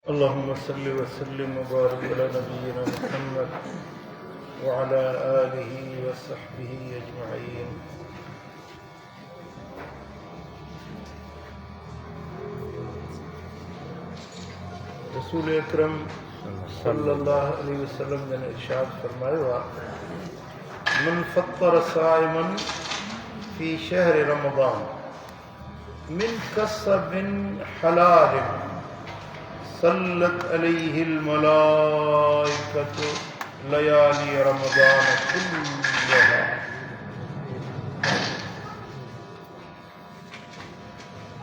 अल्लाहुम्मा सल्लि व सल्लिम व बारिक अला नबिय्यिना मुहम्मद व अला आलिहि व सहबिहि अजमईन। रसूल अकरम सल्लल्लाहु अलैहि वसल्लम ने इरशाद फरमाया, मन फत्तर साइमन फी शहर रमज़ान मिन कसबिन हलालिन सल्लत अलैहिल मलाइकतु लयाली रमज़ान कुल्लहा।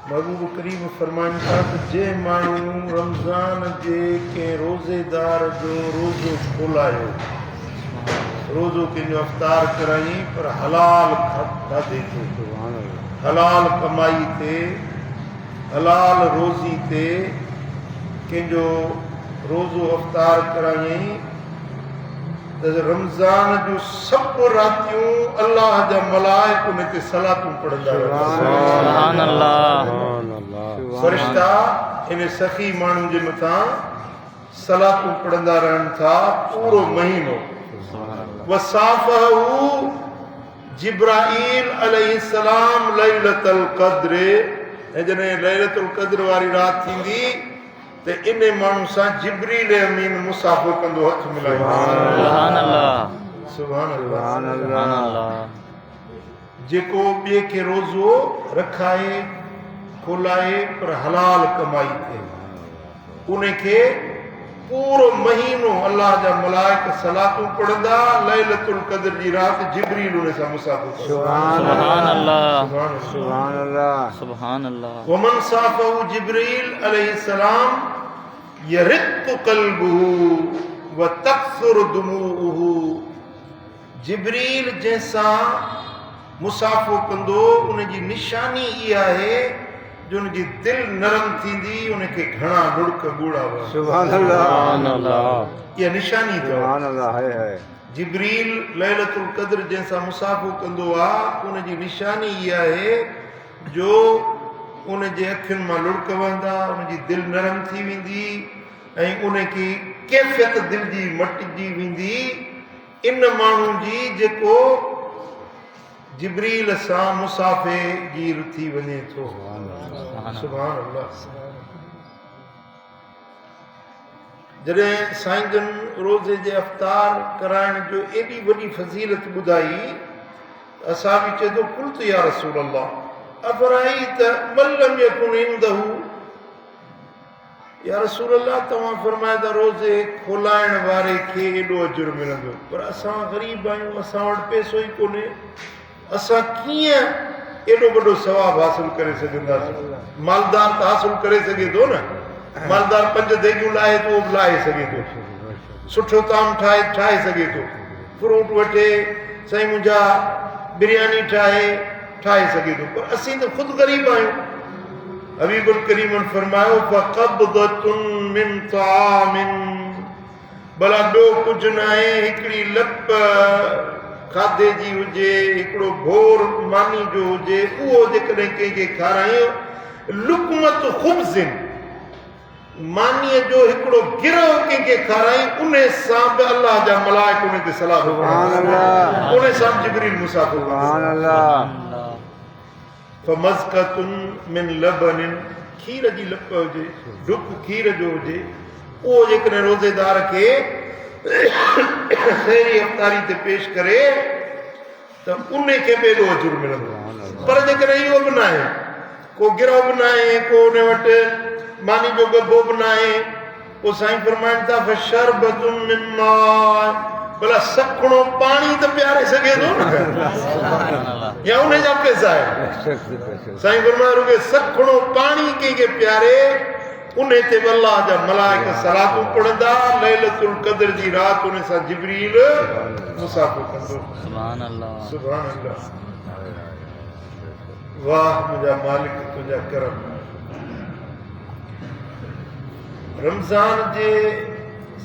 महबूब करीम फरमान था जे माण्हू रमज़ान जे के रोज़ेदार जो रोज़ो खोलायो, रोज़ो कंहिंजो अफ़्तार कराई पर हलाल खाधे ते, हलाल कमाई ते, हलाल रोज़ी ते कंहिंजो रोज़ो अफ़्तार कराई त रमज़ान जो सभु रातियूं अल्लाह जा मलाइक उन ते सलातूं पढ़ंदा रहनि। फ़रिश्ता इन सखी माण्हू जे मथां सलातूं पढ़ंदा रहनि था पूरो महीनो। वसाफ़हू जिब्राईल अलैहिस्सलाम लैलतुल क़द्र, ऐं जॾहिं लैलतुल क़द्र वारी राति थींदी त इन माण्हू सां जिब्रील अमीन मुसाफ़ो कंदो, हथ मिलाईंदो। सुभान अल्लाह, सुभान अल्लाह। जेको ॿिए खे रोज़ो रखाए खोलाए पर हलाल कमाई थे, उनखे पूरो महीनो अल्लाह जा मलाइक सलातूं पढ़ंदा। लैलतुल क़द्र जी राति जिब्रील उन सां मुसाफ़ो कंदो। सुभान अल्लाह, सुभान अल्लाह, सुभान अल्लाह। वमन साफ़हू जिब्रील अलैहिस्सलाम यरिक़्क़ु क़ल्बुहू व तक़्सुरु दुमूउहू। जिब्रील जंहिंसां मुसाफ़ो कंदो उनजी निशानी इहा आहे जो उनजी दिलि नरम थींदी, उनखे घणा लुड़क ॻोड़ा वहंदा। सुभान अल्लाह, इहा निशानी अथव। सुभान अल्लाह है। जिब्रील लैलतुल क़द्र जंहिंसां मुसाफ़ो कंदो आहे उनजी निशानी इहा आहे जो उनजे अखियुनि मां लुड़क वहंदा, उनजी दिलि नरम थी वेंदी ऐं उनखे कैफ़ियत दिलि जी मटिजी वेंदी इन माण्हू जी जेको जिब्रील सां मुसाफ़े गिर थी वञे थो। सुभान अल्लाह। जॾहिं साईं जन रोज़े जे अफ़्तार कराइण जो एॾी वॾी फज़ीलत ॿुधाई, असां बि चए थो कुल्त या रसूल अल्लाह अफ़राईत मन लम यकुन इंदहू। या रसूल अल्लाह, तव्हां फरमायो त रोज़े खोलाइण वारे खे एॾो अजुर मिलंदो, पर असां ग़रीब आहियूं, असां वटि पैसो ई कोन्हे, असां कीअं एॾो वॾो सवाबु हासिल करे सघंदासीं? मालदार त हासिल करे सघे थो न, मालदार 5 देगियूं लाहे थो, बि लाहे सघे थो, सुठो ताम ठाहे सघे थो, फ्रूट वठे साईं मुंहिंजा बिरयानी ठाहे सघे थो, पर असीं त ख़ुदि ग़रीब आहियूं। हबीबुल करीम फरमायो फ़क़ब्दतुन मिन तामिन, भला ॿियो कुझु न आहे, हिकिड़ी लप खाधे जी हुजे, हिकिड़ो भोर मानी जो हुजे, उहो जेकॾहिं कंहिंखे खारायूं, लुक़मत ख़ुब्ज़िन, मानीअ जो हिकिड़ो गिरह कंहिंखे खाराई, उन सां बि अल्लाह जा मलाइक उन ते सलाम, उन सां जिब्रील मुसाफ़ो। सुभान अल्लाह। फमज़क़तुन मिन लबनिन, खीर जी लप हुजे, ढुक खीर जो हुजे, उहो जेकॾहिं रोज़ेदार खे खैरी अफ़्तारी ते पेश करे त उनखे बि एॾो अजुर मिलंदो। पर जेकॾहिं इहो बि न आहे, को गिरह बि न आहे, को उन वटि मानी जो गब्बो बि न आहे, पोइ साईं फरमाइनि था फशरबतुन मिन माअ, भला सखणो पाणी त पियारे सघे थो न, या उन जा पैसा आहे? साईं फरमायो रुॻो सखणो पाणी कंहिंखे पियारे, उन ते बि अल्लाह जा मलाइक सलातूं पढ़ंदा। लैलतुल क़द्र जी राति उन सां जिब्रील मुसाफ़ो कंदो। सुभान अल्लाह, सुभान अल्लाह। वाह मुंहिंजा मालिक तुंहिंजा करम। रमज़ान जे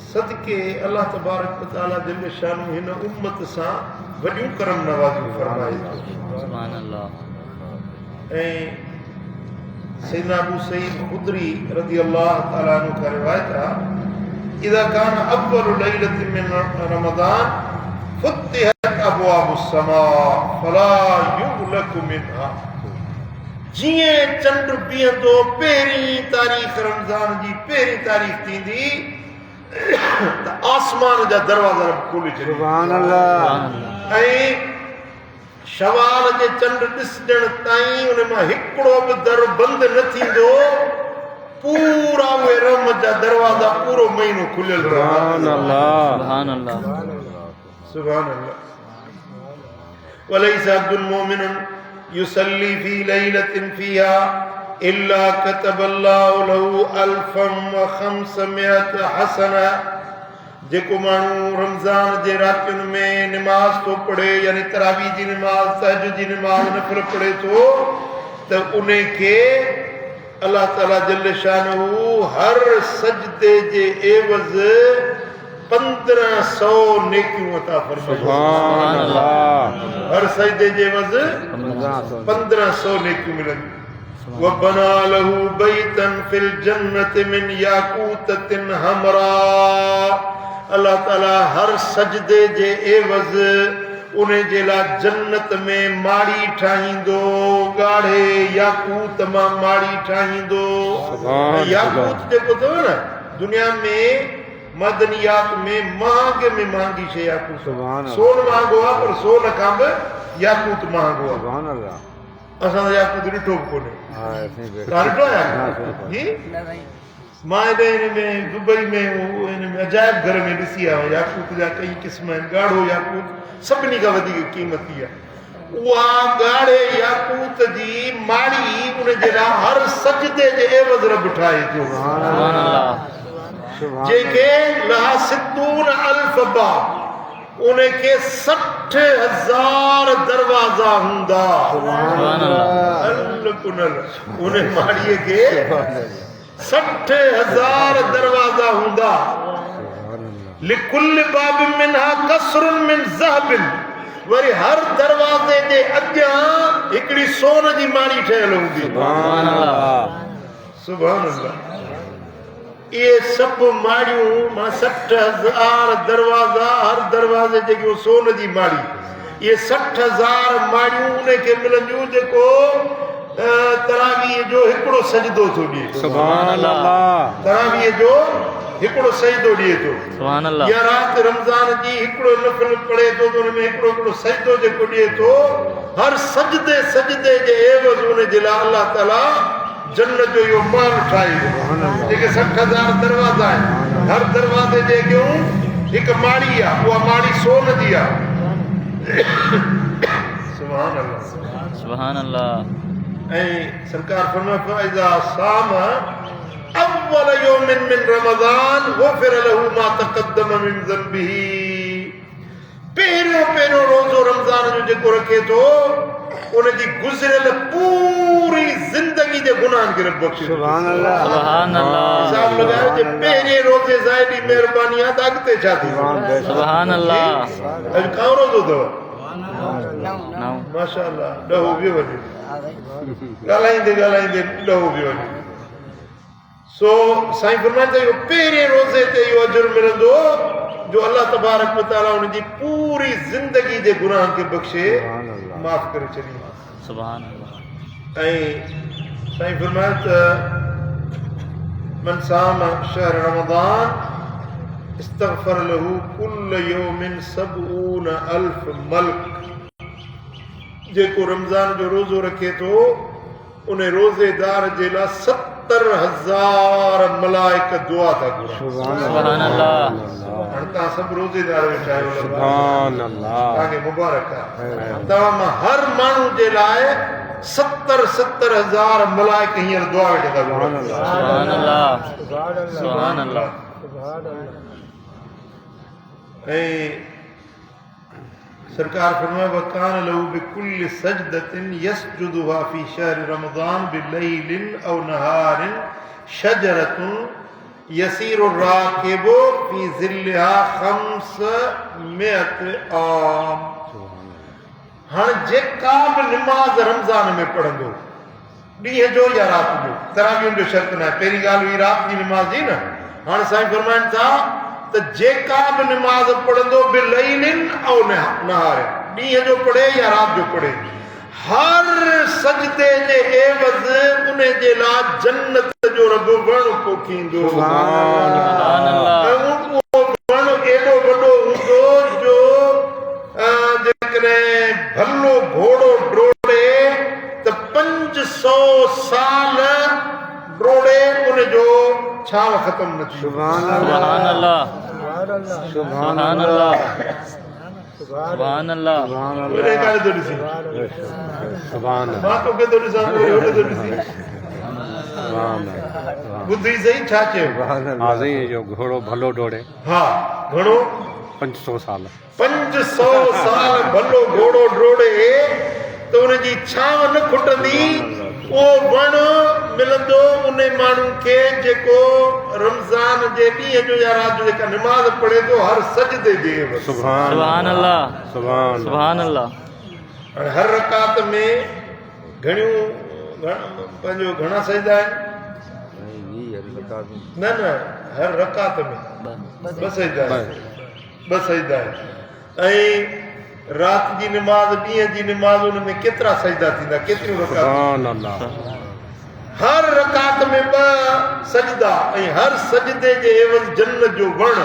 सदके अल्लाह तबारक व तआला जल शानु हिन उम्मत सां वॾियूं करम नवाज़ियूं फरमाए थो। सुभान अल्लाह। ऐं सैयदना अबू सईद खुदरी रज़ी अल्लाह तआला अन्हु का रिवायत है, इज़ा कान अव्वलु लैलतिन मिन रमज़ान फुत्तिहत अब्वाबुस समा फला युग़लक़ु मिनहा। जिए चंड पीअंदो पहिरीं तारीख़ रमज़ान जी पहिरीं तारीख़ थींदी त आसमान जा दरवाज़ा खोले छॾींदा। सुभान अल्लाह। ऐं शवाल जे चंड ॾिसण ताईं उन मां हिकिड़ो बि दर बंदि न थींदो, पूरा उहे रहमत जा दरवाज़ा पूरो महीनो खुलियल रहंदा। सुभान अल्लाह, सुभान अल्लाह। वलैसा अब्दुल मोमिनुन युसल्ली फी लैलतिन फीहा इल्ला कतबल्लाहु लहू अल्फम व खम्समियत हसना। जेको माण्हू रमज़ान जे रातियुनि में निमाज़ तो पढ़े, यानी तरावी जी निमाज़, तहज्जुद जी निमाज़ नफ़िल पढ़े तो उन खे अल्लाह ताला जल्ल शानहू हर सजदे जे एवज़ 1500 नेकियूं अता फरमाए। सुभान अल्लाह। हर सजदे जे एवज़ 1500 नेकियूं मिलंदियूं। वबना लहू बैतन फिल जन्नत मिन याकूततिन हमरा। अल्लाह ताला हर सजदे जे एवज़ उन जे लाइ जन्नत में माड़ी ठाहींदो, ॻाढ़े याकूत मां माड़ी ठाहींदो। याकूत जेको अथव न दुनिया में मदनियात में महांगी शइ याकूत। सोन महांगो आहे पर सोन खां बि याकूत महांगो आहे। असां याकूत ॾिठो बि कोन्हे। तव्हां ॾिठो आहे? मां हिन में दुबई में हिन में अजायब घर में ॾिसी आयो याकूत जा कई क़िस्म आहिनि। ॻाढ़ो याकूत सभिनी खां वधीक कीमती आहे। उहा ॻाढ़े याकूत जी माड़ी उन जे लाइ हर सजदे जे एवज़ रब ठाहे थो। जंहिंखे लहा सिद्दून अल्फ बाब, उनखे 60,000 दरवाज़ा हूंदा। उन माड़ीअ खे 60,000 दरवाज़ा हूंदा। लिकुल बाब मिनहा कसरुन मिन ज़हबिन। वरी हर दरवाज़े जे अॻियां हिकिड़ी सोन जी माड़ी ठहियल हूंदी। सुभान अल्लाह, सुभान अल्लाह। ये सब माड़ियूं मां 60,000 दरवाज़ा, हर दरवाज़े जेको सोन जी माड़ी, ये 60,000 माड़ियूं उनखे मिलंदियूं जेको तरावीह जो हिकिड़ो सजदो थो ॾिए। सुभान अल्लाह। तरावीह जो हिकिड़ो सजदो ॾिए थो। सुभान अल्लाह। या राति रमज़ान जी हिकिड़ो नफ़िल पढ़े थो त उन में हिकिड़ो सजदो जेको ॾिए थो, हर सजदे सजदे जे एवज़ उन जे लाइ अल्लाह ताला जन्नत जो इहो महल ठाहींदो। जेके 60,000 दरवाज़ा आहिनि, हर दरवाज़े जे अॻियां हिकु माड़ी आहे, उहा माड़ी सोन जी आहे। सुभान अल्लाह, सुभान अल्लाह। ऐं सरकार फरमाए फ़इज़ा साम अव्वल यौमिन मिन रमज़ान गुफ़िर लहू मा तक़द्दम मिन ज़ंबिही। पहिरियों रोज़ो रमज़ान जो जेको रखे थो उनजी गुज़िरियल पूरी ज़िंदगी जे गुनाहनि खे रब बख़्शे। सुभान अल्लाह, सुभान अल्लाह। हिसाब लॻायो जे पहिरें रोज़े सां एॾी महिरबानी आहे त अॻिते छा थींदो। सुभान अल्लाह। अॼु काओ रोज़ो अथव? माशाअल्लाह, ॾहो बि वञे ॻाल्हाईंदे ॻाल्हाईंदे ॾहो बि वञे। सो साईं फरमाइनि था इहो पहिरें रोज़े ते इहो अजर मिलंदो जो अल्लाह तबारक व तआला उनजी पूरी ज़िंदगी जे गुनाहनि खे बख़्शे, माफ़ करे छॾींदो। सुभान अल्लाह। ऐं साईं फरमाइनि त मन साम शहर रमज़ान इस्तग़फर लहू कुल्ल यौमिन 70,000 मलक। जेको रमज़ान जो रोज़ो रखे थो उन रोज़ेदार जे लाइ 70,000 मलाइक दुआ था घुरनि। सुभान अल्लाह। हाणे तव्हां सभु रोज़ेदार वेठा आहियो। सुभान अल्लाह, तव्हांखे मुबारक आहे। तव्हां हर माण्हू जे लाइ 70,000 मलाइक हींअर दुआ वेठा था घुरनि। सुभान अल्लाह, सुभान अल्लाह। ऐं सरकार फरमाए वकान लहू बिकुल्लि सजदतिन यसजुदुहा फी शहर रमज़ान बिलैलिन औ नहारिन शजरतुन यसीरु राकिबु फी ज़िल्लिहा 500 आम। हाणे जेका बि निमाज़ रमज़ान में पढ़ंदो ॾींहं जो या राति जो तरावियुनि जो शर्त न आहे पहिरीं ॻाल्हि हुई राति जी निमाज़ जी न हाणे साईं फरमाइनि था त जेका बि निमाज़ पढ़ंदो बिलैलिन औ नहार ॾींहं जो पढ़े या राति जो पढ़े हर सजदे जे एवज़ उन जे लाइ जन्नत जो रब वण पोखींदो उहो वण एॾो वॾो हूंदो जो जेकॾहिं भलो घोड़ो डोड़े त 500 साल डोड़े उन जो छांव ख़तम न थी सुभान अल्लाह सुभान अल्लाह सुभान अल्लाह मेरे काले तो ॾिसी सुभान मां तोखे तो ॾिसां ओॾे तो ॾिसी ॿुधी सही छा चयो हाज़ी जो घोड़ो भलो डोड़े हा घणो 500 साल 500 साल भलो घोड़ो डोड़े तो उन जी छांव न खुटंदी उहो वण मिलंदो उन माण्हू खे जेको रमज़ान जे ॾींहं जो या राति जो जेका निमाज़ पढ़े थो हर सजदे जे सुभान अल्लाह सुभान अल्लाह हाणे हर रकात में पंहिंजो घणा सजदा आहिनि न हर रकात में ॿ सजदा आहिनि ऐं राति जी निमाज़ ॾींहं जी निमाज़ उन में केतिरा सजदा थींदा केतिरियूं रकात हर रकात में 2 सजदा ऐं हर सजदे जे एवज़ जन्नत जो वण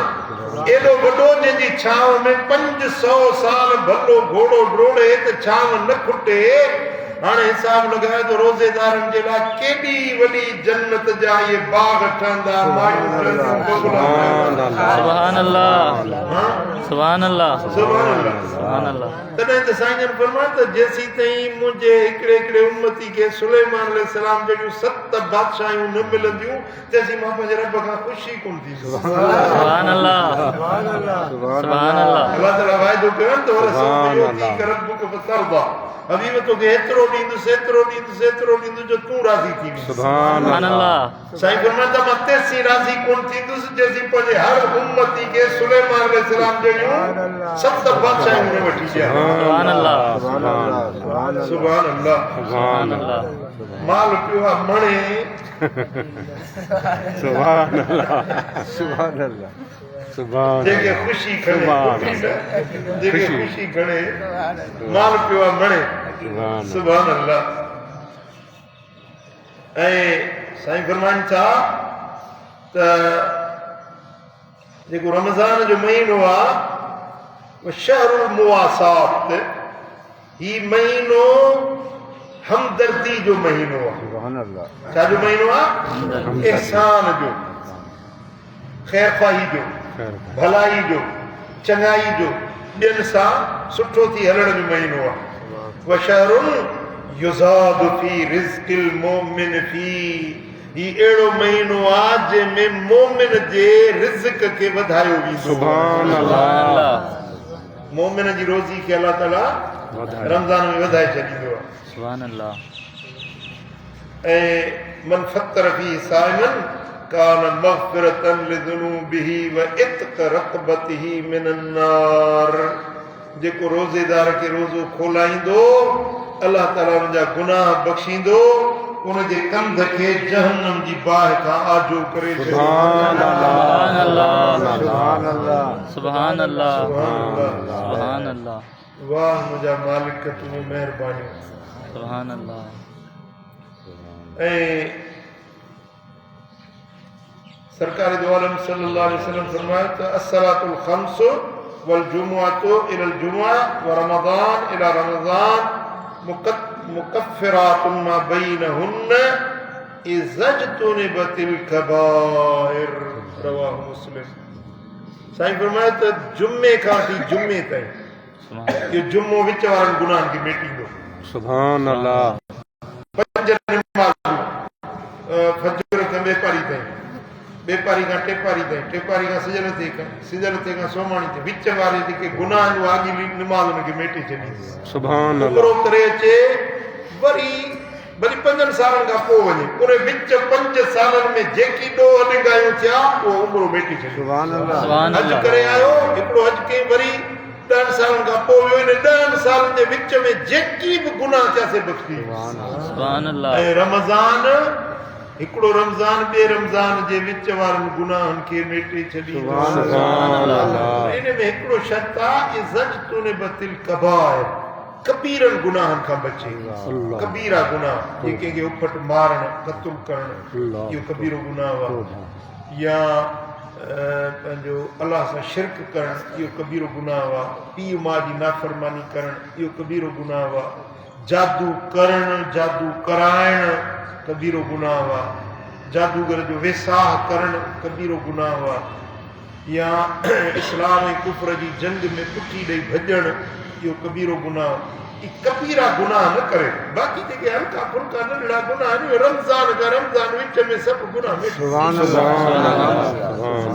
एॾो वॾो जंहिंजी छांव में 500 साल भलो घोड़ो डोड़े त छांव न खुटे हाणे हिसाब लॻायो त रोज़ेदारनि जे लाइ केॾी वॾी जन्नत जा इहे बाग ठहंदा सुभान अल्लाह सुभान अल्लाह सुभान अल्लाह तॾहिं त साईं जन फरमायो त जेसीं ताईं मुंहिंजे हिकिड़े उम्मती खे सुलेमान अलैहिस्सलाम जहिड़ियूं 7 बादशाहियूं न मिलंदियूं तेसीं मां पंहिंजे रब खां ख़ुशी कोन थी सुभान अल्लाह सुभान अल्लाह अल्लाह ताला वाइदो कयो त वरसो रब्बुक फतरदा हबीब तोखे एतिरो ॾींदुसि जो तूं राज़ी थी वञे सुभान अल्लाह साईं फरमाइनि था मां तेसीं राज़ी कोन थींदुसि जेसीं पंहिंजे हर उम्मती खे सुलेमान अलैहिस्सलाम जहिड़ियूं 7 बादशाहियूं न वठी ॾियां सुभान अल्लाह सुभान अल्लाह माल पियो आहे मणे सुभान अल्लाह सुभान जेके ख़ुशी खणे माल पियो आहे मणे सुभान अल्लाह ऐं साईं फरमाइनि था त जेको रमज़ान जो महीनो आहे शहरुल मुवासात ही महीनो हमदर्दी जो महीनो आहे छा जो महीनो आहे एहसान जो ख़ैरख़्वाही जो भलाई जो चङाई जो ॿियनि सां सुठो थी हलण जो महीनो आहे वशहरुन युज़ादु फी रिज़्क़िल मोमिन फी ही अहिड़ो महीनो आहे जंहिंमें मोमिन जे रिज़्क़ खे वधायो वेंदो सुभान अल्लाह मोमिन जी रोज़ी खे अल्लाह ताला रमज़ान में वधाए छॾींदो आहे सुभान अल्लाह ऐं मन फतर फी साइमन कान मग़फ़िरतन लिज़ुनूबिही व इत्क़ रक़बतिही मिनन नार जेको रोज़ेदार खे रोज़ो खोलाईंदो अल्लाह ताला उन जा गुनाह बख़्शींदो उन जे कंध खे जहन्नम जी बाहि खां आजो करे सुभान अल्लाह सुभान अल्लाह सुभान अल्लाह सुभान अल्लाह वाह मुंहिंजा मालिक तूं महिरबानी सुभान अल्लाह ऐं सरकार दो आलम सल्लल्लाहु अलैहि वसल्लम फरमाया त अस्सलातुल खम्स वल जुमुअतु इलल जुमुअ व रमज़ान इला रमज़ान मुकफ्फिरातुन मा बैनहुन्न इज़ज्तुनिबतिल कबाइर रवाहु मुस्लिम साईं फरमाया त जुमे खां वठी जुमे ताईं इहो जुमो विच वारनि गुनाहनि खे मेटींदो सुभान अल्लाह 5 नमाज़ूं फजर खां बेपारी खां टेपारी खां सिजल ते खां सोमाणी ते विच वारे जेके गुनाह आहिनि उहा अॻी निमाज़ हुनखे मेटे छॾींदी सुभान अल्लाह करे अचे वरी 5 सालनि खां पोइ वञे पूरे विच 5 सालनि में जेकी ॾोह ॾिंगायूं थिया उहो उमिरो मेटे छॾी सुभान अल्लाह हज करे आयो हिकिड़ो हज कई वरी 10 सालनि खां पोइ वियो इन 10 सालनि जे विच में जेकी बि गुनाह थियासीं बख़्शी सुभान अल्लाह ऐं रमज़ान हिकिड़ो रमज़ान ॿिए रमज़ान जे विच वारनि गुनाहनि खे मेटे छॾींदो सुभान अल्लाह इन में हिकिड़ो शर्त आहे इज़्ज़तुन बतिल कबाइर कबीरनि गुनाहनि खां बचे कबीरा गुनाह जीअं कंहिंखे उफट मारणु क़त्ल करणु इहो कबीरो गुनाह आहे या पंहिंजो अलाह सां शिरक करणु इहो कबीरो गुनाह आहे पीउ माउ जी नाफ़रमानी करणु इहो कबीरो गुनाह आहे जादू करणु जादू कराइणु कबीरो गुनाह आहे जादूगर जो वेसाह करणु कबीरो गुनाह आहे या इस्लाम ऐं कुफर जी जंग में पुठी ॾेई भॼणु इहो कबीरो गुनाह कबीरा गुनाह न करे बाक़ी जेके हल्का फुल्का नंढड़ा गुनाह आहिनि रमज़ान खां रमज़ान विच में सभु गुनाह सुभान अल्लाह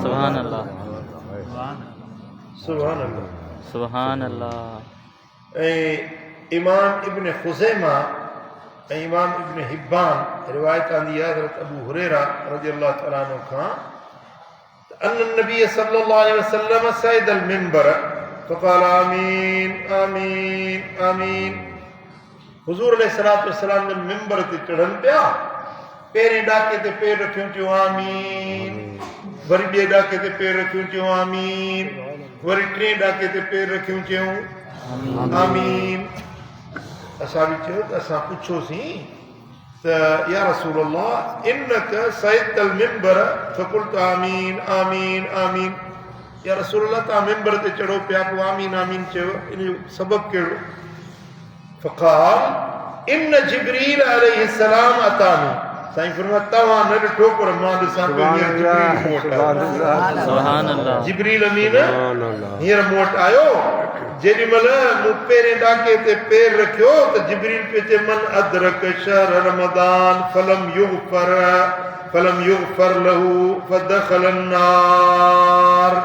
सुभान अल्लाह सुभान अल्लाह सुभान अल्लाह ऐं इमाम इब्न खुज़ैमा ऐं इमाम इब्न हिब्बान रिवायत आंदी आहे हज़रत अबू हुरैरा रज़ियल्लाहु तआला अन्हु खां अन नबी सल्लल्लाहु अलैहि वसल्लम सैद अल मिंबर फ़क़ाल आमीन आमीन आमीन हुज़ूर अलैहिस्सलातु वस्सलाम जन मिंबर ते चढ़नि पिया पहिरें ॾाके ते पेर रखियूं चयो आमीन वरी ॿिए ॾाके ते पेर रखियूं चयो आमीन वरी टे ॾाके ते पेर रखियूं चयूं आमीन असां बि चयो त असां पुछोसीं त या रसूल अल्लाह इन्नक सैदतल मिंबर फ़क़ुल्त आमीन आमीन आमीन या रसूल अल्लाह तव्हां मिंबर ते चढ़ो पिया पोइ आमीन आमीन चयो इन जो सबबु कहिड़ो फ़क़ाल इन जिब्रील अलैहिस्सलाम अतानी साईं फरमाया तव्हां न ॾिठो पर मां ॾिसां पियो सुभान अल्लाह जिब्रील अमीन हींअर मूं वटि आयो जेॾी महिल मूं पहिरें ॾाके ते पेर रखियो त जिब्रील पियो चए मन अदरक शहर रमज़ान फलम युग़फर लहू फदख़ल अन्नार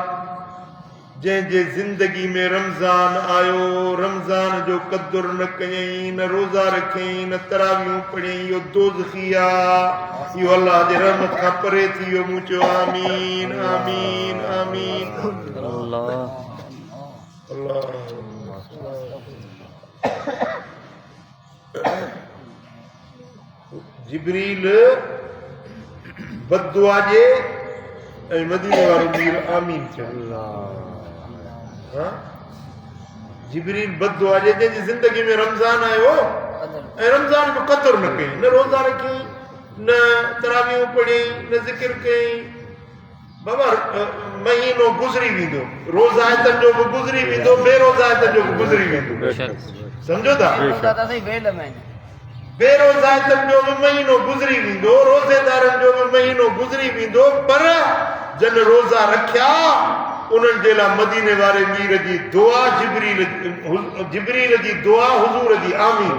जंहिंजे ज़िंदगी में रमज़ान आयो रमज़ान जो क़दुर न कयईं न रोज़ा रखियईं न तरावियूं पढ़ियईं इहो दोज़खी आहे इहो अलाह जे रहमत खां परे थी वियो मूं चयो आमीन आमीन आमीन अल्लाह जिब्रील बददुआ जे ऐं मदीने वारो मीर आमीन चयो जिब्रील बददुआ जे जंहिंजी ज़िंदगी में रमज़ान आयो ऐं रमज़ान में क़दुर न कई न रोज़ा रखी न तरावियूं पढ़ी न ज़िक्र कई बाबा महीनो गुज़री वेंदो रोज़ायतनि जो बि गुज़री वेंदो बेरोज़ायतनि जो बि गुज़री वेंदो सम्झो था बेरोज़ायतनि जो बि महीनो गुज़री वेंदो रोज़ेदारनि जो बि महीनो गुज़री वेंदो पर जन रोज़ा रखिया उन्हनि जे लाइ मदीने वारे मीर जी दुआ जिब्रील जी दुआ हुज़ूर जी आमीन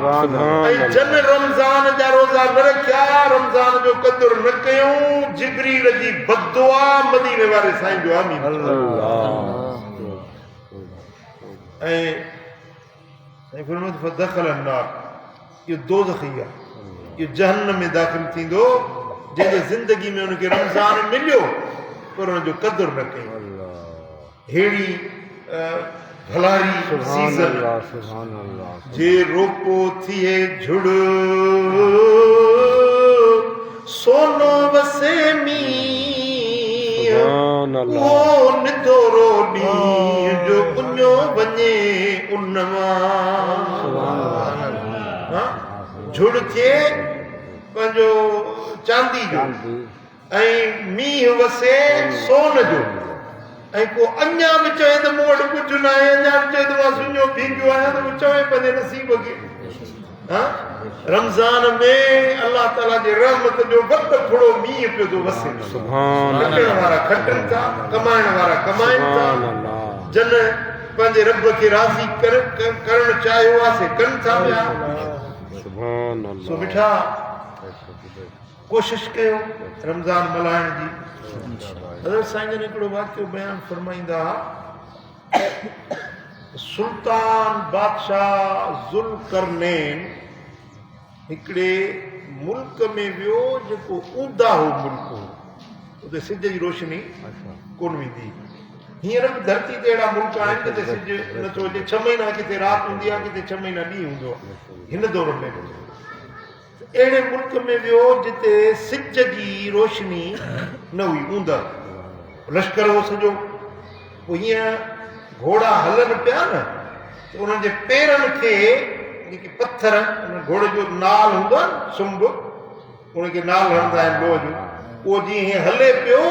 ऐं जन रमज़ान जा रोज़ा न रखिया रमज़ान जो क़दुर न कयूं जिब्रील जी बददुआ मदीने वारे साईं जो आमीन ऐं साईं फरमायो फदख़ल अन्नार इहो दोज़खी आहे इहो जहन्नम में दाख़िल थींदो जंहिंजे ज़िंदगी में उनखे रमज़ान मिलियो पर हुनजो क़दुर न कयूं हेड़ी भलारी सीज़न जे रोपो थिए झुड़ सोनो वसे मींहुं वो निथोरो ॾींहुं जो पुञो वञे उन मां झुड़ थिए पंहिंजो चांदी जो ऐं मींहुं वसे सोन जो ऐं को अञा बि चए त मूं वटि कुझु न आहे अञा बि चए त मां सुञो भीॻियो आहियां त उहो चवे पंहिंजे नसीब खे रमज़ान में अलाह ताला जे रहमत जो वॾो थोरो मींहुं पियो थो वसे खटण वारा खटनि था कमाइण वारा कमाइनि था जन पंहिंजे रब खे राज़ी करणु चाहियो आहे से कनि था पिया सो मिठा कोशिशि कयो रमज़ान मल्हाइण जी हज़रत साईं जन हिकिड़ो वाक़ियो बयानु फरमाईंदा सुल्तान बादशाह ज़ुल्करनैन हिकिड़े मुल्क में वियो जेको ऊंदा हो मुल्क हो उते सिज जी रोशनी कोन वेंदी हींअर बि धरती ते अहिड़ा मुल्क आहिनि किथे सिज नथो अचे 6 महीना किथे राति हूंदी आहे किथे 6 महीना ॾींहुं हूंदो आहे हिन दौर में अहिड़े मुल्क में वियो जिते सिज जी रोशनी न हुई ऊंदर लश्कर हो सॼो पोइ हीअं घोड़ा हलनि पिया न त उन्हनि जे पेरनि खे जेके पत्थर घोड़े जो नाल हूंदो आहे न सुंभ उनखे नाल हणंदा आहिनि लोह जो उहो जीअं हीअं हले पियो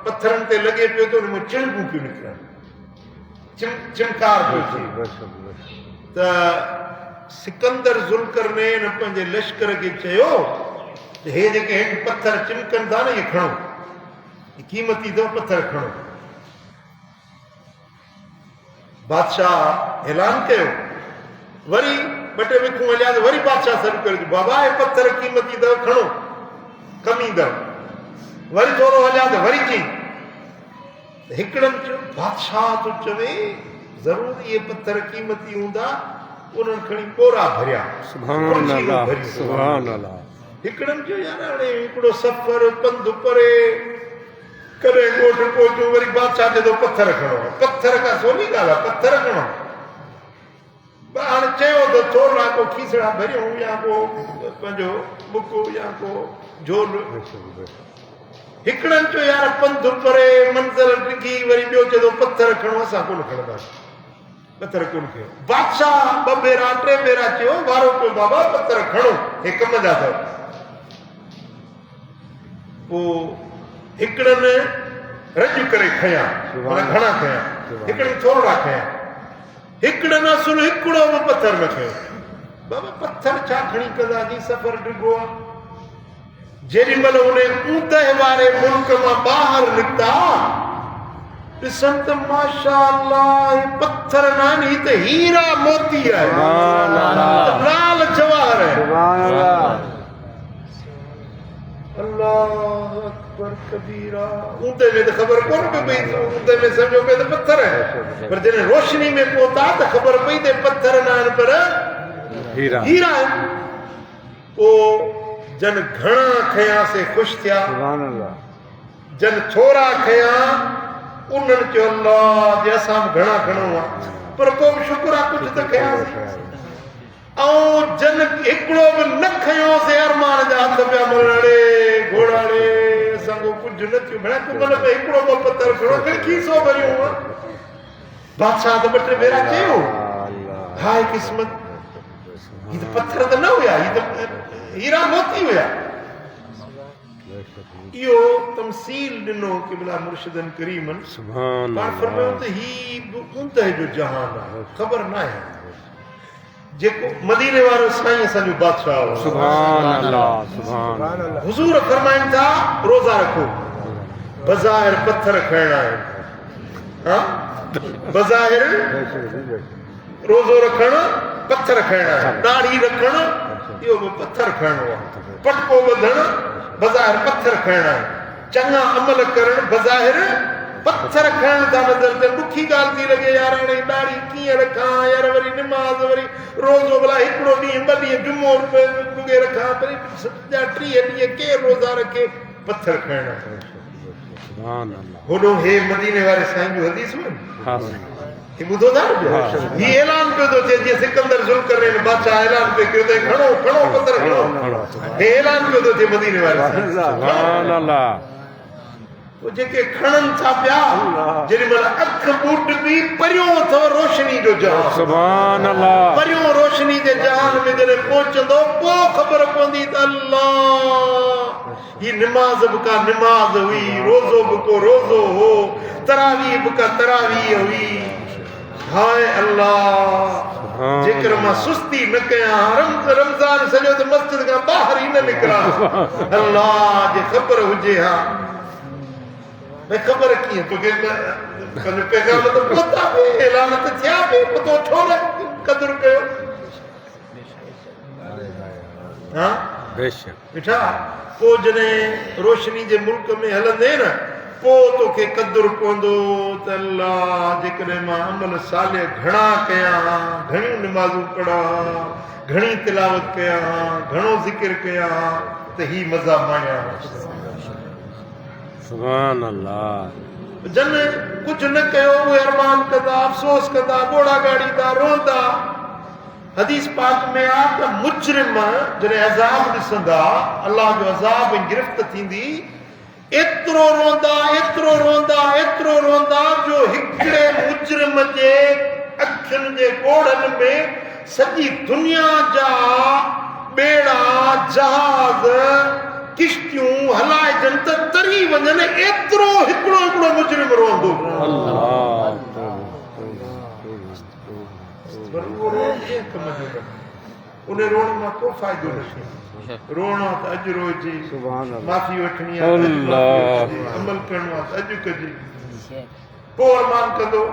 पत्थरनि ते लॻे पियो त उनमें चिणकूं पियूं निकिरनि चिमकार पियो थिए त सिकंदर ज़ुल्करनैन पंहिंजे लश्कर खे चयो त हे जेके हेठि पत्थर चिमकनि था न इहे खणो क़ीमती अथव पत्थर खणो बादशाह ऐलान कयो वरी 2 विखूं हलिया त वरी बादशाह सॾु करे बाबा हे पत्थर क़ीमती अथव खणो कमी अथव वरी थोरो हलिया त वरी चई हिकिड़नि चयो बादशाह तो चवे ज़रूर इहे पत्थर क़ीमती हूंदा उन्हनि खणी कोरा भरिया हिकिड़नि चयो यार हाणे हिकिड़ो सफ़र पंधु परे कॾहिं ॻोठ पहुचूं वरी बादशाह चए थो पत्थर खणो पत्थर खां सोनी ॻाल्हि आहे पत्थर खणो हाणे चयो त थोरा को खीसड़ा भरियूं या को पंहिंजो बुक या को झोल हिकिड़नि चयो यार पंधु परे मंज़िल डिघी वरी ॿियो चए थो पत्थर खणो असां कोन खणंदासीं पत्थर कोन खयो बादशाह 2 भेरा 3 भेरा चयो वारो पियो बाबा पत्थर खणो हे कम जा अथव पोइ हिकिड़नि रज करे खया घणा खया हिकिड़नि थोरा खया हिकिड़नि असुल हिकिड़ो बि पत्थर न खयो बाबा पत्थर छा खणी कंदासीं सफ़र डिघो आहे जेॾी महिल उन ऊंदह वारे मुल्क मां ॿाहिरि निकिता ॾिसनि त माशा अल्लाह पत्थर न आहिनि ही त हीरा मोती आहे लाल जवाहर आहे अल्लाह अकबर कबीरा ऊंदे में त ख़बर कोन पई ऊंदे में सम्झो पे त पत्थर है पर जॾहिं रोशनी में पहुता त ख़बर पई त पत्थर न आहिनि पर हीरा आहिनि पोइ जन घणा खयासीं ख़ुशि थिया जन थोरा खया उन्हनि चयो अल्लाह जे असां बि घणा खणो आहे पर पोइ बि शुक्र आहे कुझु त खयासीं ऐं जन हिकिड़ो बि न खयोसीं अरमान जा हथ पिया मलड़े घोड़ाड़े असांजो कुझु न थियो भेण तूं मन में हिकिड़ो ॿ पत्थर खणो खीसो भरियो बादशाह त 2 टे भेरा चयो हाय क़िस्मत ही त पत्थर त न हुया ही त हीरा मोती हुया इहो तमसील ॾिनो क़िबला मुर्शिदन करीमन पाण फरमायो त ही ऊंदह जो जहान आहे ख़बर न आहे जेको मदीने वारो साईं असांजो बादशाह हो सुभान अल्लाह हुजूर फरमाइनि था रोज़ा रखो बज़ाहिर पत्थर खणणा आहिनि हा बज़ाहिर रोज़ो रखणु पत्थर खणणा आहिनि दाढ़ी रखणु इहो बि पत्थर खणणो आहे पटको ॿधणु बज़ाहिर पत्थर खणणा आहिनि चङा अमल करणु बज़ाहिर पत्थर खणण था नज़र अचनि ॾुखी ॻाल्हि थी लॻे यार हाणे दाढ़ी कीअं रखां यार वरी निमाज़ वरी रोज़ो भला हिकिड़ो ॾींहुं 2 ॾींहं जुमो रुॻे रखां वरी 3 ॾींहं केरु रोज़ा रखे पत्थर खणणा होॾो हे मदीने वारे साईं जो हदीस में ही ॿुधो था न ही ऐलान पियो थो थिए जीअं सिकंदर ज़ुल्करनैन बादशाह ऐलान पियो कयो त खणो खणो पत्थर खणो हे ऐलान पियो थो थिए मदीने वारे सुभान अल्लाह जेके खणनि था पिया जेॾी महिल अख ॿूट बि परियों अथव रोशनी जो जहान सुभान अल्लाह परियों रोशनी जे जहान में जॾहिं पहुचंदो पोइ ख़बर पवंदी त अल्लाह ही निमाज़ बि का निमाज़ हुई रोज़ो बि को रोज़ो हो तरावी बि का तरावी हुई हाय अल्लाह जेकर मां सुस्ती न कयां रमज़ान सॼो त मस्जिद खां ॿाहिरि ई न निकिरां अल्लाह जे ख़बर हुजे हा भई ख़बर कीअं तोखे पंहिंजो पैगाम त पहुता पे ऐलान त थिया पे पतो छो न क़दुरु कयो हा बेशक ॾिठा पोइ जॾहिं रोशनी जे मुल्क में हलंदे न पोइ तोखे क़दुरु पवंदो त अल्लाह जेकॾहिं मां अमल सालिह घणा कयां घणियूं निमाज़ूं पढ़ां घणी तिलावत कयां घणो ज़िक्र कयां त ही मज़ा माणियां सुभान अल्लाह जन कुछ न कयो उहे अरमान कंदा अफ़सोस कंदा ॻोड़ा ॻाड़ींदा रोंदा हदीस पाक में आ त मुजरिम जॾहिं अज़ाब ॾिसंदा अल्लाह जो अज़ाब ऐं गिरफ़्त थींदी एतिरो रोंदा जो हिकिड़े मुजरिम जे अखियुनि जे ॻोड़नि में सॼी दुनिया जा ॿेड़ा जहाज़ किश्तियूं हलाइजनि त तरी वञनि एतिरो हिकिड़ो मुजरिम रोंदो उन रोण मां को फ़ाइदो न थियो रोणो त अॼु रोइजे माफ़ी वठणी आहे अमल करणो आहे त अॼु कजे पोइ अरमान कंदो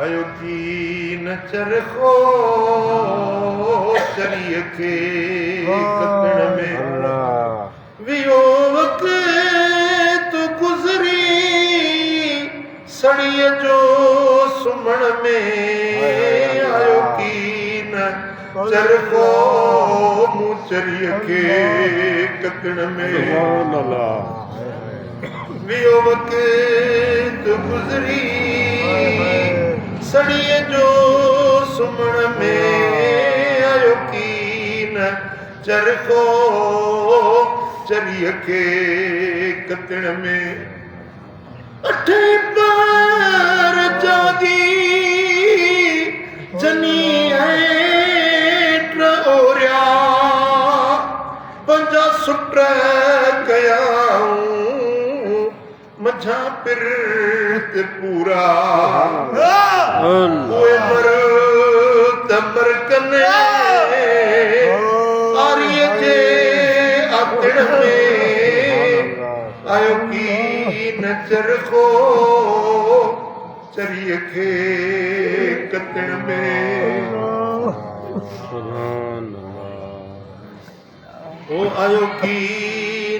आयो की न चरखो चरीअ खे कतण में वियो वक़्त गुज़री सड़ीअ जो सुम्हण में आयो की न चरखो मूं चरीअ खे कतण में वियो वक़्त गुज़री सड़ीअ जो सुम्हण में आयो की न चरखो चरीअ खे कतण में अठे पार जागी जनी हेठ ओरिया पंजा सुट कयाऊं मझा पिरत पूरा उहे मर तमर कने आरीअ जे आतण में आयो की न चरखो चरीअ खे कतण में ओ आयो की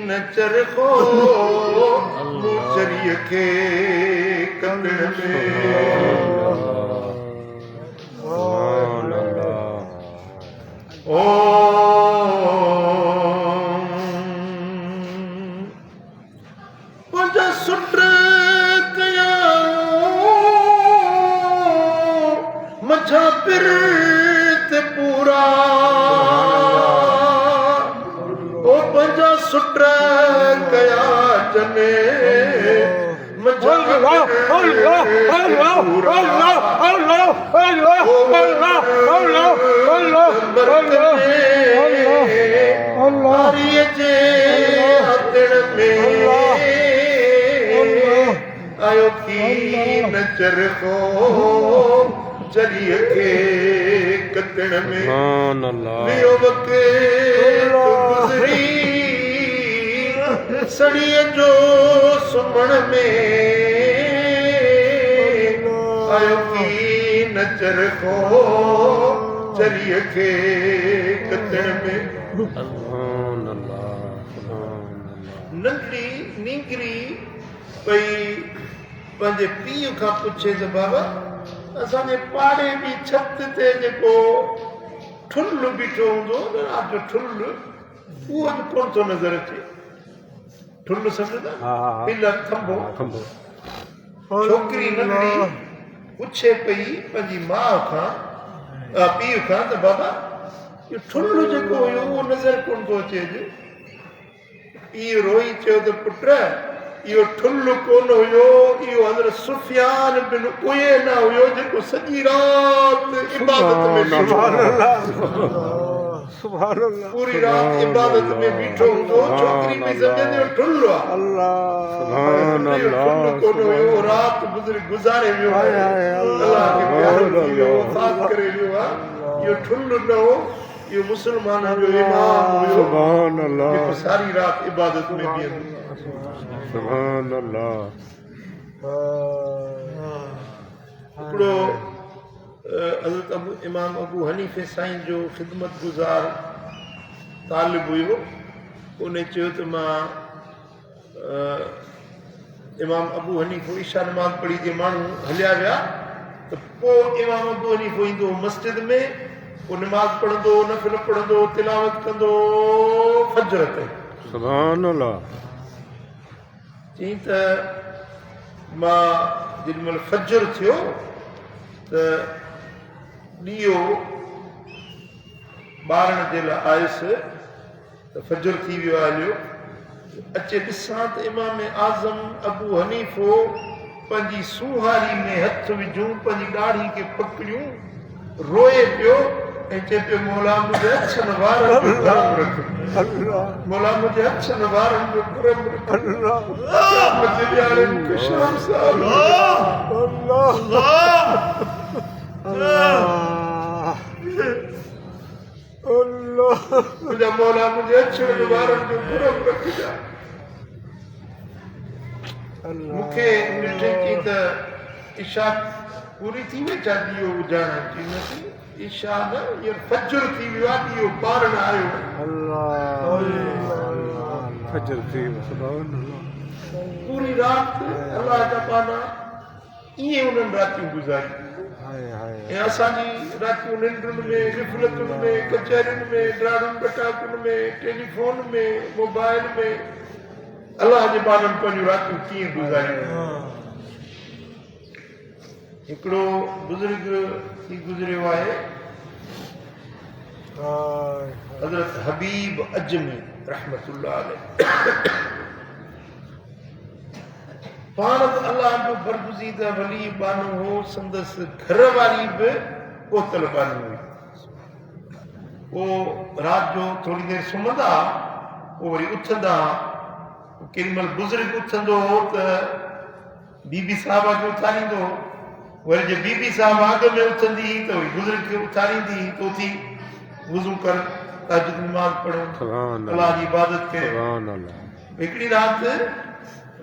न चरखो मूं चरीअ खे कतण में पंजा सुट कयाऊं मझा पिरत पूरा ओ पंजा सुट कया जने मझा आयो की न चरखो चरीअ खे कतण में वियो वक़्त गुज़री सड़ीअ जो सुम्हण में आयो की न चरखो चरीअ खे कतण में नंढड़ी नींगरी पई पंहिंजे पीउ खां पुछे त बाबा असांजे पाड़े जी छत ते जेको ठुल्ल बीठो हूंदो राति जो ठुल्ल उहो अॼु कोन थो नज़र अचे ठुल्ल सम्झंदा पिलर खंभो छोकिरी नंढड़ी पुछे पई पंहिंजी माउ खां पीउ खां त बाबा इहो ठुल्ल जेको हुयो उहो नज़र कोन थो अचे अॼु पीउ रोई चयो त पुट इहो ठुल्ल कोन हुयो इहो हज़रत सुफियान बिन उयैना हुयो जेको सॼी राति इबादत में पूरी राति इबादत में बीठो हूंदो छोकिरी बि सम्झंदी ठुल्ल आहे ठुल्ल कोन हुयो राति गुज़ारे वियो अलाह खे प्यारो थी वियो वफ़ात करे वियो आहे इहो ठुल्ल न हो इहो मुस्लमाननि जो इमाम हुयो जेको सारी राति इबादत में बीहंदो हिकिड़ो हज़रत इमाम अबू हनीफ़े साईं जो ख़िदमत गुज़ार तालिब हुयो उन चयो त मां इमाम अबू हनीफ़ो ईशा नमाज़ पढ़ी जे माण्हू हलिया विया त पोइ इमाम अबू हनीफ़ो ईंदो मस्जिद में पोइ नमाज़ पढ़ंदो नफ़िल पढ़ंदो तिलावत कंदो फजर ते सुभान अल्लाह चई त मां जेॾीमहिल फजर थियो त ॾीओ ॿारण जे लाइ आयुसि त फजर थी वियो आहे हलियो अचे ॾिसां त इमाम आज़म अबू हनीफ़ो पंहिंजी सुहारी में हथ विझूं पंहिंजी ॾाढ़ी खे पकड़ियूं रोए पियो ऐं चए पियो मौला मुंहिंजे अछनि वारनि जो गरम रख मौला मुंहिंजे अछनि वारनि जो गरम रख मुंहिंजे ॼाणे मूंखे शाम साहब मुंहिंजा मौला मुंहिंजे अछनि वारनि जो गरम रखजा मूंखे ॾिठे थी त इशा पूरी थी वई छा ॾीओ विझाइण जी न थी इशा न हींअर फजर थी वियो आहे ॾीओ ॿारण आयो पूरी राति अलाह जा पाना ईअं उन्हनि रातियूं गुज़ारियूं ऐं असांजी रातियूं निंडुनि में गिफ़लतुनि में कचहरियुनि में ड्राड़ुनि बटाकुनि में टेलीफोन में मोबाइल में अलाह जे बाननि पंहिंजूं रातियूं कीअं गुज़ारियूं हिकिड़ो बुज़ुर्ग थी गुज़रियो आहे हज़रत हबीब अजमी रहमतुल्लाह अलैह पाण बि अलाह जो बरगुज़ीदा वली बानो हो संदसि घर वारी बि कोतल बानी हुई पोइ राति जो थोरी देरि सुम्हंदा पोइ वरी उथंदा केॾीमहिल बुज़ुर्ग उथंदो हो त बीबी साहिबा खे उथारींदो वरी जे बीबी साहिब आग में उथंदी त वरी बुज़ुर्ग खे उथारींदी तो थी वुज़ू कर तहज्जुद नमाज़ पढ़ो अलाह जी इबादत कयो हिकिड़ी राति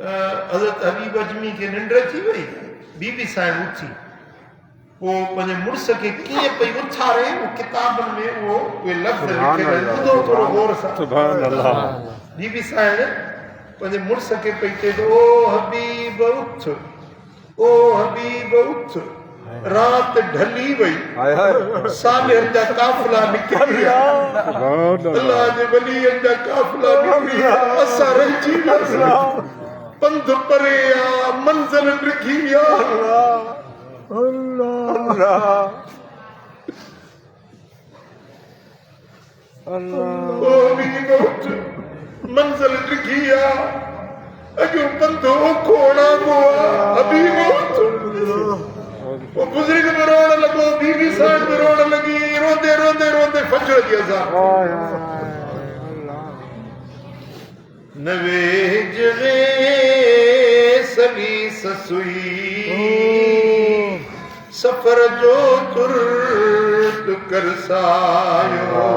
हज़रत हबीब अजमी खे निंड अची वई बीबी साहिब उथी पोइ पंहिंजे मुड़ुस खे कीअं पई उथारे उहो किताबनि में उहे लफ़्ज़ लिखियल आहिनि ॿुधो थोरो गौर सां बीबी साहिब पंहिंजे मुड़ुस खे पई चए ओ हबीब उथ ओ हबीब उथ राति ढली वई सालिहनि जा काफ़िला निकिरी विया अलाह जे वलीअनि जा काफ़िला निकिरी विया असां रहिजी वियासीं पंध परे आ मंज़िल लिखी विया ओ हबीब उथ मंज़िल लिखी आ अॼु पंध खोड़ा हबीब उथ वो बुजुर्ग में रोने लगो बीबी साहब में रोने लगी रोंदे रोंदे रोंदे फजर जी अज़ान नवेज वे सली ससुई सफर जो तुर्त कर सायो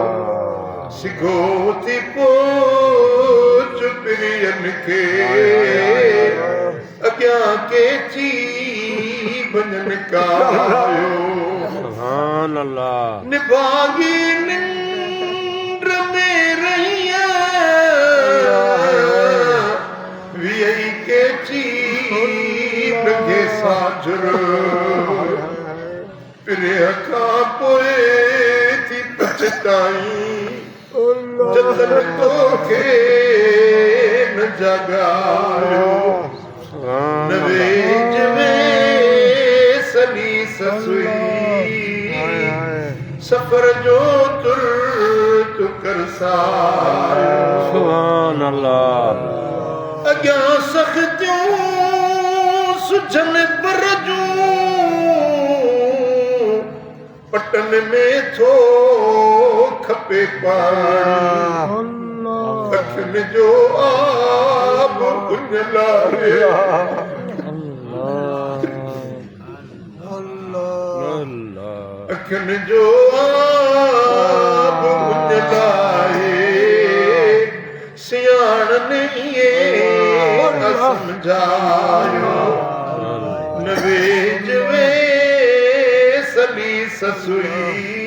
सिगो थी पोच प्रियन के अॻियां के ची बनन कायो सुभान अल्लाह निभागी निंद्र में रहिया वियई के ची लगे साजुर फिर का पोए थी पछताई जतन तो के न जगायो नवेज में सली ससुई सफर जो तुर्त कर सायो सुभान अल्लाह अॻियां सख़्तियूं सुझन बरजूं पटन में थो खपे पाणी अखियुनि जो आब उजलाए अखियुनि जो आब उजलाए सियाणनि इएं न सम्झायो नवेज वे सली ससुई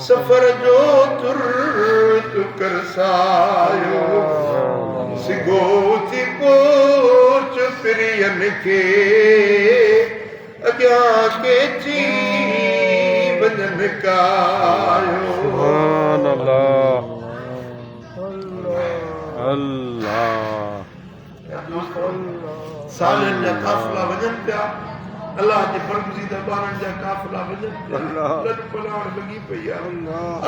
सफर जो तुर्त कर सायो सिगो थी पोच प्रियन के अॻियां के ची वञन कायो सुभान अल्लाह अल्लाह सालन जा काफिला वजन पिया अल्लाह जे बरगुज़ीदा ॿारनि जा काफिला वजन पिया लॾ पलाण लॻी पई आहे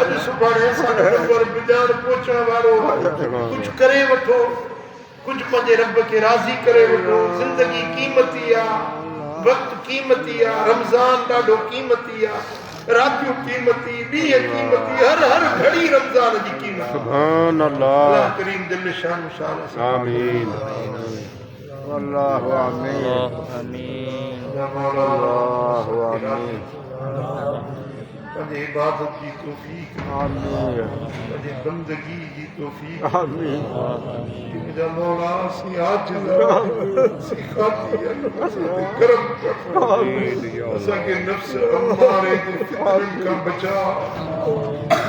अॼु सुभाणे असांजो नंबर बिजाण पहुचण वारो कुझु करे वठो कुझु पंहिंजे रब खे राज़ी करे वठो ज़िंदगी क़ीमती आहे वक़्तु क़ीमती आहे रमज़ान ॾाढो क़ीमती आहे रातियूं क़ीमती ॾींहं क़ीमती हर घड़ी रमज़ान जी क़ीमत सुभान अल्लाह अल्लाह करीम दिल शान शान आमीन अल्लाह आमीन आमीन अल्लाह आमीन पंहिंजे इबादत जी तौफ़ीक़ आमीन पंहिंजे बंदगी जी तौफ़ीक़ आमीन मुंहिंजा मौला असीं आजिज़ असीं खाती करम कर असांखे नफ़्स अम्मारे जे फितरनि खां बचा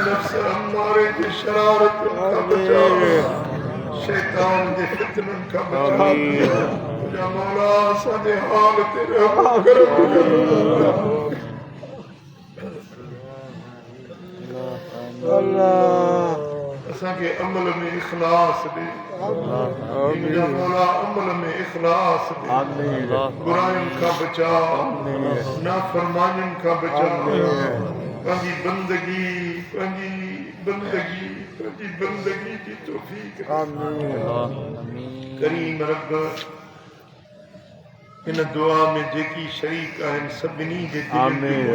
नफ़्स अम्मारे जे शरारतुनि खां बचा शैतान जे फितरनि खां बचा मुंहिंजा मौला असांजे हाल ते रहम करम कर अल्लाह असांखे अमल में इख़लास ॾे मुंहिंजा मौला अमल में इख़लास ॾे आमीन बुराइयुनि खां बचा नाफ़रमानियुनि खां बचा पंहिंजी बंदगी जी तौफ़ीक़ आमीन करीम रब इन दुआ में जेकी शरीक आहिनि सभिनी जे आमीन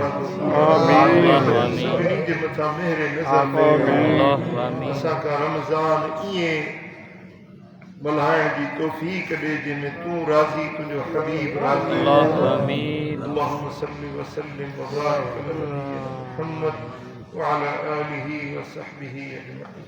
सभिनी जे मथां मेहर नज़र आमीन असांखां रमज़ान ईअं मल्हाइण जी तौफ़ीक़ ॾे जंहिंमें तूं राज़ी तुंहिंजो हबीब राज़ी आमीन اللهم صل وسلم وبارك على نبينا محمد وعلى آله وصحبه أجمعين